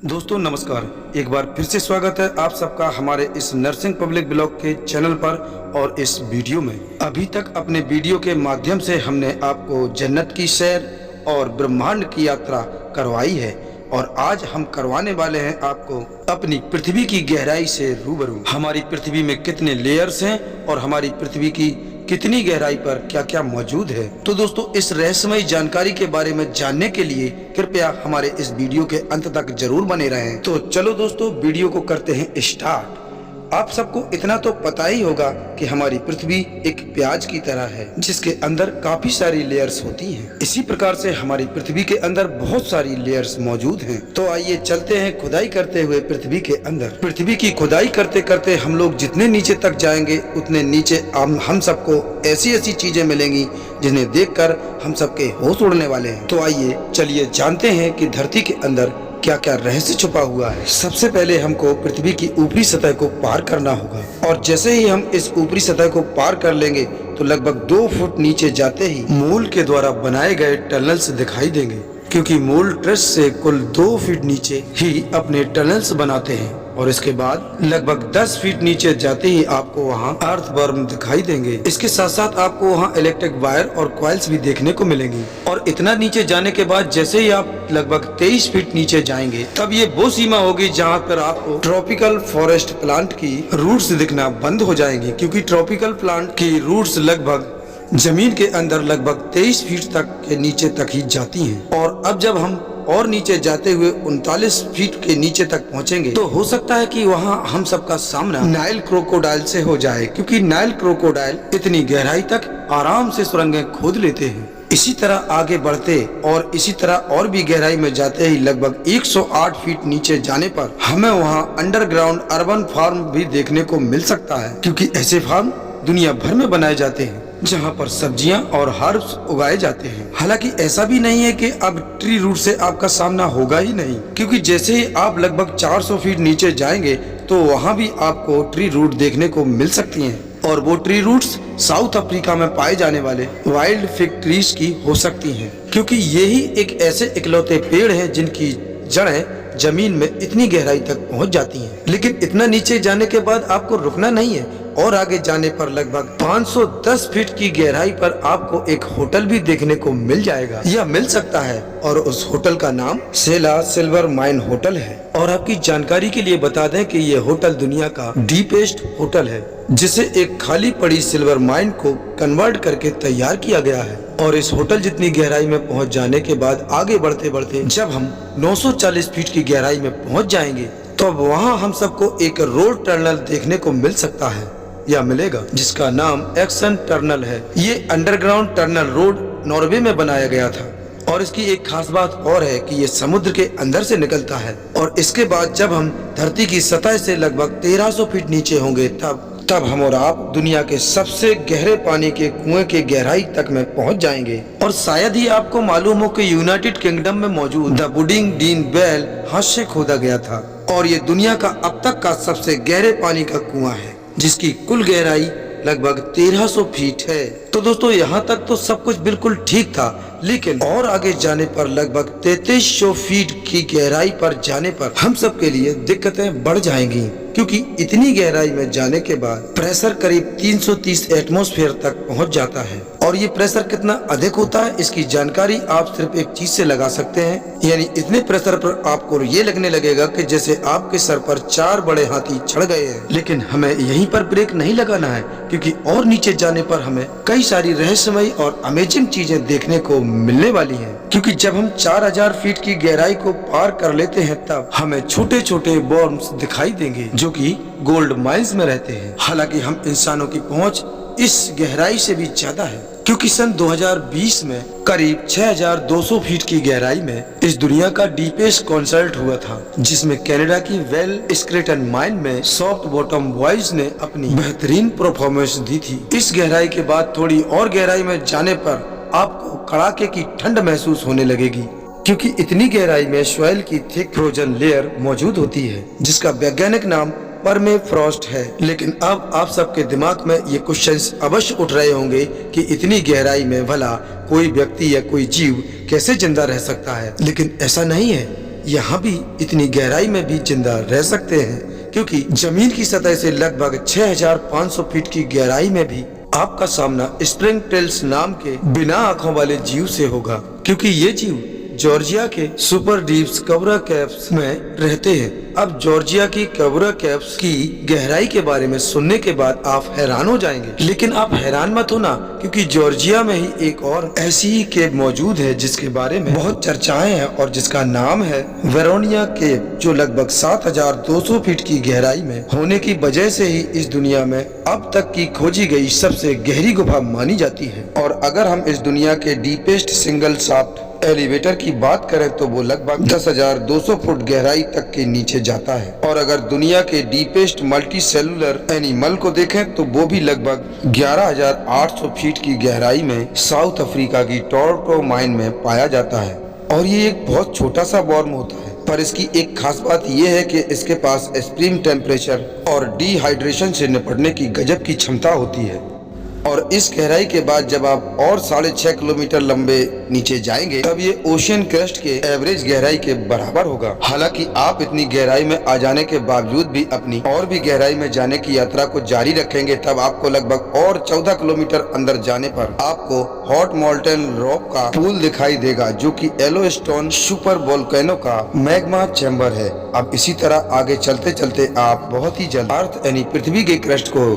दोस्तों नमस्कार। एक बार फिर से स्वागत है आप सबका हमारे इस नर्सिंग पब्लिक ब्लॉग के चैनल पर और इस वीडियो में। अभी तक अपने वीडियो के माध्यम से हमने आपको जन्नत की सैर और ब्रह्मांड की यात्रा करवाई है और आज हम करवाने वाले हैं आपको अपनी पृथ्वी की गहराई से रूबरू। हमारी पृथ्वी में कितने लेयर्स हैं और हमारी पृथ्वी की कितनी गहराई पर क्या क्या मौजूद है। तो दोस्तों इस रहस्यमयी जानकारी के बारे में जानने के लिए कृपया हमारे इस वीडियो के अंत तक जरूर बने रहें। तो चलो दोस्तों वीडियो को करते हैं स्टार्ट। आप सबको इतना तो पता ही होगा कि हमारी पृथ्वी एक प्याज की तरह है जिसके अंदर काफी सारी लेयर्स होती हैं। इसी प्रकार से हमारी पृथ्वी के अंदर बहुत सारी लेयर्स मौजूद हैं। तो आइए चलते हैं खुदाई करते हुए पृथ्वी के अंदर। पृथ्वी की खुदाई करते करते हम लोग जितने नीचे तक जाएंगे उतने नीचे हम सबको ऐसी ऐसी चीजें मिलेंगी जिन्हें देखकर हम सबके होश उड़ने वाले हैं। तो आइए चलिए जानते हैं कि धरती के अंदर क्या क्या रहस्य छुपा हुआ है। सबसे पहले हमको पृथ्वी की ऊपरी सतह को पार करना होगा और जैसे ही हम इस ऊपरी सतह को पार कर लेंगे तो लगभग 2 फुट नीचे जाते ही मूल के द्वारा बनाए गए टनल्स दिखाई देंगे, क्योंकि मूल ट्रस्ट से कुल 2 फीट नीचे ही अपने टनल्स बनाते हैं और इसके बाद लगभग 10 फीट नीचे जाते ही आपको वहाँ अर्थवर्म दिखाई देंगे। इसके साथ साथ आपको वहाँ इलेक्ट्रिक वायर और कॉइल्स भी देखने को मिलेंगी। और इतना नीचे जाने के बाद जैसे ही आप लगभग 23 फीट नीचे जाएंगे तब ये वो सीमा होगी जहाँ पर आपको ट्रॉपिकल फॉरेस्ट प्लांट की रूट्स दिखना बंद हो जाएंगी, क्योंकि ट्रॉपिकल प्लांट की रूट्स लगभग जमीन के अंदर लगभग 23 फीट तक के नीचे तक ही जाती हैं। और अब जब हम और नीचे जाते हुए 39 फीट के नीचे तक पहुंचेंगे तो हो सकता है कि वहां हम सबका सामना नाइल क्रोकोडाइल से हो जाए, क्योंकि नाइल क्रोकोडाइल इतनी गहराई तक आराम से सुरंगें खोद लेते हैं। इसी तरह आगे बढ़ते और इसी तरह और भी गहराई में जाते ही लगभग 108 फीट नीचे जाने पर हमें वहां अंडरग्राउंड अर्बन फार्म भी देखने को मिल सकता है, क्योंकि ऐसे फार्म दुनिया भर में बनाए जाते हैं जहाँ पर सब्जियां और हर्ब्स उगाए जाते हैं। हालांकि ऐसा भी नहीं है कि अब ट्री रूट से आपका सामना होगा ही नहीं, क्योंकि जैसे ही आप लगभग 400 फीट नीचे जाएंगे तो वहाँ भी आपको ट्री रूट देखने को मिल सकती हैं। और वो ट्री रूट्स साउथ अफ्रीका में पाए जाने वाले वाइल्ड फिग ट्रीज की हो सकती हैं, क्योंकि यही एक ऐसे इकलौते पेड़ हैं जिनकी जड़ें जमीन में इतनी गहराई तक पहुंच जाती हैं। लेकिन इतना नीचे जाने के बाद आपको रुकना नहीं है और आगे जाने पर लगभग 510 फीट की गहराई पर आपको एक होटल भी देखने को मिल जाएगा या मिल सकता है, और उस होटल का नाम सेला सिल्वर माइन होटल है। और आपकी जानकारी के लिए बता दें कि ये होटल दुनिया का डीपेस्ट होटल है, जिसे एक खाली पड़ी सिल्वर माइन को कन्वर्ट करके तैयार किया गया है। और इस होटल जितनी गहराई में पहुंच जाने के बाद आगे बढ़ते बढ़ते जब हम 940 फीट की गहराई में पहुंच जाएंगे तो अब वहाँ हम सबको एक रोड टनल देखने को मिल सकता है या मिलेगा, जिसका नाम एक्सन टनल है। ये अंडरग्राउंड टनल रोड नॉर्वे में बनाया गया था और इसकी एक खास बात और है कि ये समुद्र के अंदर से निकलता है। और इसके बाद जब हम धरती की सतह से लगभग 1300 फीट नीचे होंगे तब हम और आप दुनिया के सबसे गहरे पानी के कुएं के गहराई तक में पहुंच जाएंगे। और शायद ही आपको मालूम हो कि यूनाइटेड किंगडम में मौजूद द बुडिंग डीन वेल हाथ से खोदा गया था और ये दुनिया का अब तक का सबसे गहरे पानी का कुआं है, जिसकी कुल गहराई लगभग 1300 फीट है। तो दोस्तों यहाँ तक तो सब कुछ बिल्कुल ठीक था, लेकिन और आगे जाने पर लगभग 3300 फीट की गहराई पर जाने पर हम सब के लिए दिक्कतें बढ़ जाएंगी, क्योंकि इतनी गहराई में जाने के बाद प्रेशर करीब 330 एटमॉस्फेयर तक पहुंच जाता है। और ये प्रेशर कितना अधिक होता है इसकी जानकारी आप सिर्फ एक चीज से लगा सकते हैं, यानी इतने प्रेशर पर आपको ये लगने लगेगा कि जैसे आपके सर पर 4 बड़े हाथी चढ़ गए हैं। लेकिन हमें यहीं पर ब्रेक नहीं लगाना है, क्योंकि और नीचे जाने पर हमें कई सारी रहस्यमयी और अमेजिंग चीजें देखने को मिलने वाली हैं। क्योंकि जब हम 4000 फीट की गहराई को पार कर लेते हैं तब हमें छोटे छोटे वर्म्स दिखाई देंगे जो कि गोल्ड माइंस में रहते हैं। हालांकि हम इंसानों की पहुंच इस गहराई से भी ज्यादा है, क्योंकि सन 2020 में करीब 6200 फीट की गहराई में इस दुनिया का डीपेस्ट कॉन्सर्ट हुआ था, जिसमें कनाडा की वेल स्क्रेटन माइन में सॉफ्ट बॉटम बॉयज ने अपनी बेहतरीन परफॉर्मेंस दी थी। इस गहराई के बाद थोड़ी और गहराई में जाने पर आपको कड़ाके की ठंड महसूस होने लगेगी, क्योंकि इतनी गहराई में सॉइल की थिक फ्रोजन लेयर मौजूद होती है, जिसका वैज्ञानिक नाम परमेफ्रॉस्ट है। लेकिन अब आप सबके दिमाग में ये क्वेश्चंस अवश्य उठ रहे होंगे कि इतनी गहराई में भला कोई व्यक्ति या कोई जीव कैसे जिंदा रह सकता है। लेकिन ऐसा नहीं है, यहाँ भी इतनी गहराई में भी जिंदा रह सकते हैं, क्योंकि जमीन की सतह से लगभग 6500 फीट की गहराई में भी आपका सामना स्प्रिंग टेल्स नाम के बिना आंखों वाले जीव से होगा, क्योंकि ये जीव जॉर्जिया के सुपर डीप्स कवरा कैप्स में रहते हैं। अब जॉर्जिया की कवरा कैप्स की गहराई के बारे में सुनने के बाद आप हैरान हो जाएंगे, लेकिन आप हैरान मत होना, क्योंकि जॉर्जिया में ही एक और ऐसी ही केव मौजूद है जिसके बारे में बहुत चर्चाएं हैं और जिसका नाम है वेरोनिया केव, जो लगभग 7200 फीट की गहराई में होने की वजह से ही इस दुनिया में अब तक की खोजी गई सबसे गहरी गुफा मानी जाती है। और अगर हम इस दुनिया के डीपेस्ट सिंगल शाफ्ट एलिवेटर की बात करें तो वो लगभग 10,200 फुट गहराई तक के नीचे जाता है। और अगर दुनिया के डीपेस्ट मल्टी सेलुलर एनिमल को देखें तो वो भी लगभग 11,800 फीट की गहराई में साउथ अफ्रीका की टोरंटो माइन में पाया जाता है। और ये एक बहुत छोटा सा वॉर्म होता है, पर इसकी एक खास बात यह है कि इसके पास एक्सट्रीम टेम्परेचर और डिहाइड्रेशन से निपटने की गजब की क्षमता होती है। और इस गहराई के बाद जब आप और 6.5 किलोमीटर लंबे नीचे जाएंगे तब ये ओशियन क्रस्ट के एवरेज गहराई के बराबर होगा। हालांकि आप इतनी गहराई में आ जाने के बावजूद भी अपनी और भी गहराई में जाने की यात्रा को जारी रखेंगे, तब आपको लगभग और 14 किलोमीटर अंदर जाने पर आपको हॉट मोल्टेन रॉक का पूल दिखाई देगा, जो कि येलोस्टोन सुपर वोल्केनो का मैग्मा चैम्बर है। अब इसी तरह आगे चलते चलते आप बहुत ही जल्द अर्थ यानी पृथ्वी के क्रस्ट को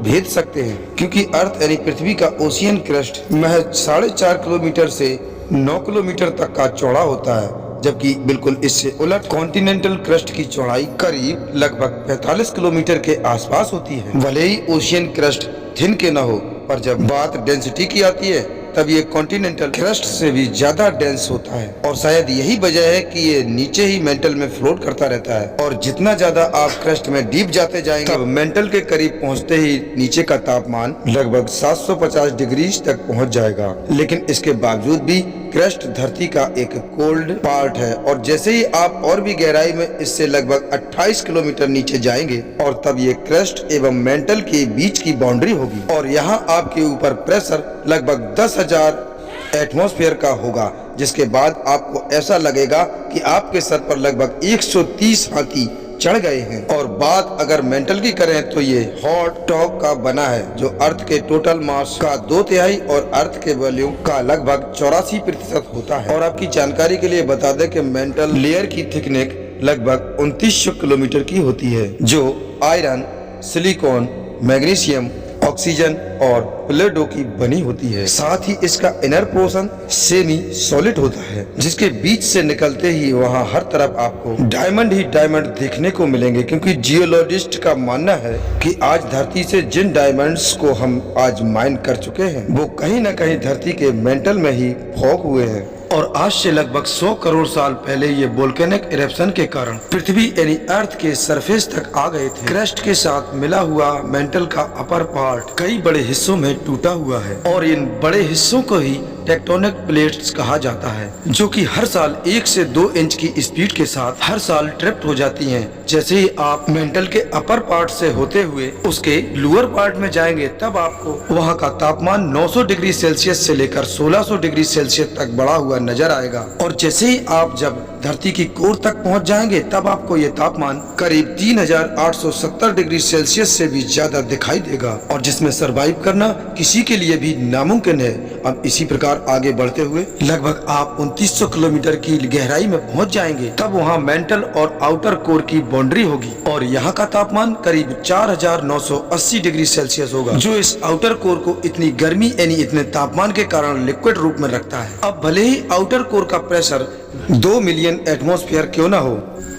भेज सकते हैं, क्योंकि अर्थ यानी पृथ्वी का ओशियन क्रस्ट महज 4.5 किलोमीटर से 9 किलोमीटर तक का चौड़ा होता है, जबकि बिल्कुल इससे उलट कॉन्टिनेंटल क्रस्ट की चौड़ाई करीब लगभग 45 किलोमीटर के आसपास होती है। भले ही ओशियन क्रस्ट थिन के न हो, पर जब बात डेंसिटी की आती है तब ये कॉन्टिनेंटल क्रस्ट से भी ज्यादा डेंस होता है। और शायद यही वजह है कि ये नीचे ही मेंटल में फ्लोट करता रहता है। और जितना ज्यादा आप क्रस्ट में डीप जाते जाएंगे तब मेंटल के करीब पहुंचते ही नीचे का तापमान लगभग 750 डिग्री तक पहुंच जाएगा। लेकिन इसके बावजूद भी क्रस्ट धरती का एक कोल्ड पार्ट है, और जैसे ही आप और भी गहराई में इससे लगभग 28 किलोमीटर नीचे जाएंगे और तब ये क्रस्ट एवं मेंटल के बीच की बाउंड्री होगी। और यहाँ आपके ऊपर प्रेशर लगभग 10,000 एटमॉस्फेयर का होगा, जिसके बाद आपको ऐसा लगेगा कि आपके सर पर लगभग 130 हाथी चढ़ गए हैं। और बात अगर मेंटल की करें तो ये हॉट टॉप का बना है, जो अर्थ के टोटल मास का 2/3 और अर्थ के वॉल्यूम का लगभग 84% होता है। और आपकी जानकारी के लिए बता दें कि मेंटल लेयर की थिकनेस लगभग 2900 किलोमीटर की होती है, जो आयरन, सिलिकॉन, मैग्नीशियम, ऑक्सीजन और प्लेडो की बनी होती है। साथ ही इसका इनर पोर्शन सेमी सॉलिड होता है, जिसके बीच से निकलते ही वहाँ हर तरफ आपको डायमंड ही डायमंड देखने को मिलेंगे, क्योंकि जियोलॉजिस्ट का मानना है कि आज धरती से जिन डायमंड्स को हम आज माइन कर चुके हैं वो कहीं न कहीं धरती के मेंटल में ही फॉक हुए हैं। और आज से लगभग 100 करोड़ साल पहले ये वोल्केनिक इरेप्शन के कारण पृथ्वी यानी अर्थ के सरफेस तक आ गए थे। क्रस्ट के साथ मिला हुआ मेंटल का अपर पार्ट कई बड़े हिस्सों में टूटा हुआ है, और इन बड़े हिस्सों को ही टेक्टोनिक प्लेट्स कहा जाता है, जो कि हर साल 1 से 2 इंच की स्पीड के साथ हर साल ट्रिप्ट हो जाती हैं। जैसे ही आप मेंटल के अपर पार्ट से होते हुए उसके लोअर पार्ट में जाएंगे तब आपको वहाँ का तापमान 900 डिग्री सेल्सियस से लेकर 1600 डिग्री सेल्सियस तक बढ़ा हुआ नजर आएगा। और जैसे ही आप जब धरती की कोर तक पहुंच जाएंगे तब आपको ये तापमान करीब 3870 डिग्री सेल्सियस से भी ज्यादा दिखाई देगा, और जिसमें सरवाइव करना किसी के लिए भी नामुमकिन है। अब इसी प्रकार आगे बढ़ते हुए लगभग आप 2900 किलोमीटर की गहराई में पहुंच जाएंगे, तब वहां मेंटल और आउटर कोर की बाउंड्री होगी, और यहाँ का तापमान करीब 4980 डिग्री सेल्सियस होगा, जो इस आउटर कोर को इतनी गर्मी यानी इतने तापमान के कारण लिक्विड रूप में रखता है। अब भले ही आउटर कोर का प्रेशर 2 मिलियन एटमॉस्फेयर क्यों ना हो,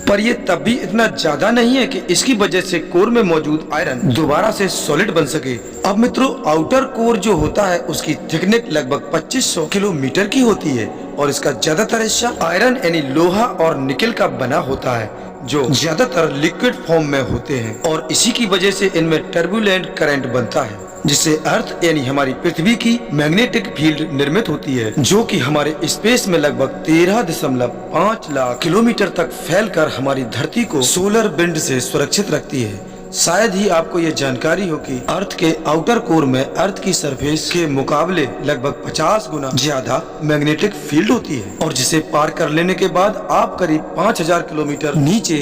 पर ये तब भी इतना ज्यादा नहीं है कि इसकी वजह से कोर में मौजूद आयरन दोबारा से सॉलिड बन सके। अब मित्रों, आउटर कोर जो होता है उसकी थिकनेस लगभग 2500 किलोमीटर की होती है, और इसका ज्यादातर हिस्सा आयरन यानी लोहा और निकेल का बना होता है, जो ज्यादातर लिक्विड फॉर्म में होते हैं, और इसी की वजह से इनमें टर्बुलेंट करंट बनता है, जिससे अर्थ यानी हमारी पृथ्वी की मैग्नेटिक फील्ड निर्मित होती है, जो कि हमारे स्पेस में लगभग 13.5 लाख किलोमीटर तक फैलकर हमारी धरती को सोलर विंड से सुरक्षित रखती है। शायद ही आपको ये जानकारी हो कि अर्थ के आउटर कोर में अर्थ की सरफेस के मुकाबले लगभग 50 गुना ज्यादा मैग्नेटिक फील्ड होती है, और जिसे पार कर लेने के बाद आप करीब 5000 किलोमीटर नीचे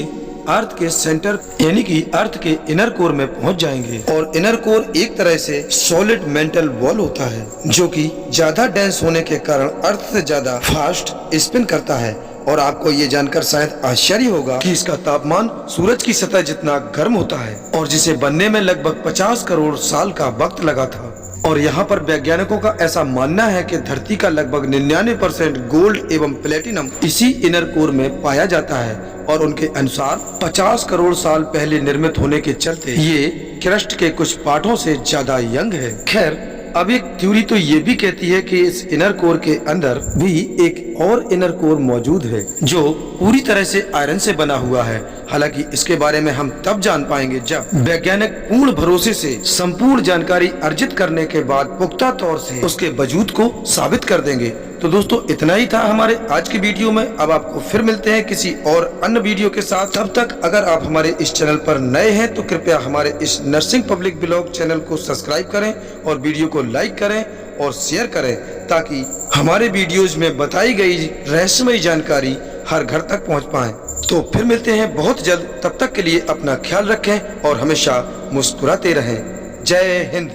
अर्थ के सेंटर यानी कि अर्थ के इनर कोर में पहुंच जाएंगे। और इनर कोर एक तरह से सॉलिड मेंटल वॉल होता है, जो कि ज्यादा डेंस होने के कारण अर्थ से ज्यादा फास्ट स्पिन करता है। और आपको ये जानकर शायद आश्चर्य होगा कि इसका तापमान सूरज की सतह जितना गर्म होता है, और जिसे बनने में लगभग 50 करोड़ साल का वक्त लगा था। और यहाँ पर वैज्ञानिकों का ऐसा मानना है कि धरती का लगभग 99% गोल्ड एवं प्लेटिनम इसी इनर कोर में पाया जाता है, और उनके अनुसार 50 करोड़ साल पहले निर्मित होने के चलते ये क्रस्ट के कुछ पार्टों से ज्यादा यंग है। खैर, अब एक थ्योरी तो ये भी कहती है कि इस इनर कोर के अंदर भी एक और इनर कोर मौजूद है, जो पूरी तरह से आयरन से बना हुआ है। हालांकि इसके बारे में हम तब जान पाएंगे जब वैज्ञानिक पूर्ण भरोसे से संपूर्ण जानकारी अर्जित करने के बाद पुख्ता तौर से उसके वजूद को साबित कर देंगे। तो दोस्तों, इतना ही था हमारे आज की वीडियो में। अब आपको फिर मिलते हैं किसी और अन्य वीडियो के साथ। तब तक अगर आप हमारे इस चैनल पर नए हैं तो कृपया हमारे इस नर्सिंग पब्लिक ब्लॉग चैनल को सब्सक्राइब करें और वीडियो को लाइक करें और शेयर करें, ताकि हमारे वीडियोज में बताई गई रहस्यमयी जानकारी हर घर तक पहुंच पाए। तो फिर मिलते हैं बहुत जल्द। तब तक के लिए अपना ख्याल रखें और हमेशा मुस्कुराते रहें। जय हिंद।